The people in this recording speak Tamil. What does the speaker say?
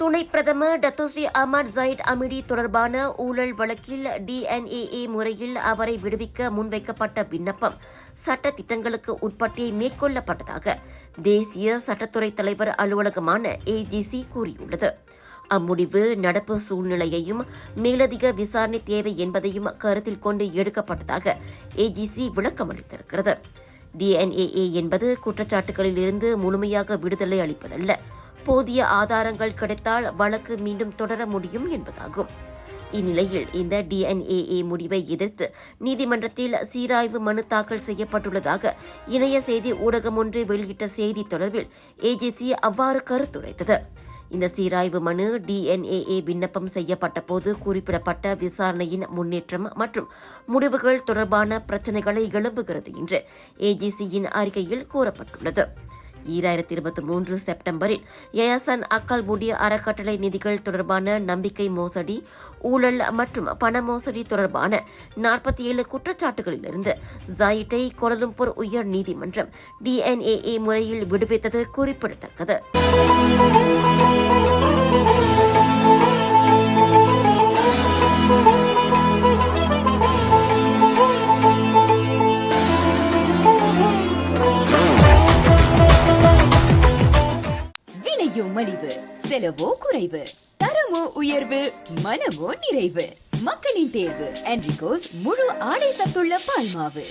துணை பிரதமர் டத்தோஸ்ரீ அஹ்மத் ஜயிட் அமிடி தொடர்பான ஊழல் வழக்கில் டிஎன்ஏஏ முறையில் அவரை விடுவிக்க முன்வைக்கப்பட்ட விண்ணப்பம் சட்ட திட்டங்களுக்கு உட்பட்டே மேற்கொள்ளப்பட்டதாக தேசிய சட்டத்துறை தலைவர் அலுவலகமான ஏஜிசி கூறியுள்ளது. அம்முடிவு நடப்பு சூழ்நிலையையும் மேலதிக விசாரணை தேவை என்பதையும் கருத்தில் கொண்டு எடுக்கப்பட்டதாக ஏஜிசி விளக்கமளித்திருக்கிறது. டிஎன்ஏஏ என்பது குற்றச்சாட்டுகளில் இருந்து முழுமையாக விடுதலை அளிப்பதல்ல, போதிய ஆதாரங்கள் கிடைத்தால் வழக்கு மீண்டும் தொடர முடியும் என்பதாகும். இந்நிலையில் இந்த டிஎன்ஏஏ முடிவை எதிர்த்து நீதிமன்றத்தில் சீராய்வு மனு தாக்கல் செய்யப்பட்டுள்ளதாக இணைய செய்தி ஊடகம் ஒன்று வெளியிட்ட செய்தி தொடர்பில் ஏஜிசி அவ்வாறு கருத்துரைத்தது. இந்த சீராய்வு மனு டிஎன்ஏஏ விண்ணப்பம் செய்யப்பட்ட போது குறிப்பிடப்பட்ட விசாரணையின் முன்னேற்றம் மற்றும் முடிவுகள் தொடர்பான பிரச்சினைகளை எழுப்புகிறது என்று ஏஜிசியின் அறிக்கையில் கூறப்பட்டுள்ளது. 2023 செப்டம்பரில் யயாசன் அக்கல் முடிய அறக்கட்டளை நிதிகள் தொடர்பான நம்பிக்கை மோசடி, ஊழல் மற்றும் பண மோசடி தொடர்பான 47 குற்றச்சாட்டுகளிலிருந்து ஜாயிட்டை கோலாலம்பூர் உயர் நீதிமன்றம் டிஎன்ஏஏ முறையில் விடுவித்தது குறிப்பிடத்தக்கது. விலையோ மலிவு, செலவோ குறைவு, தரமோ உயர்வு, மனமோ நிறைவு. மக்களின் தேர்வு என்ரிகோஸ் முழு ஆடை சத்துள்ள பால்மாவு.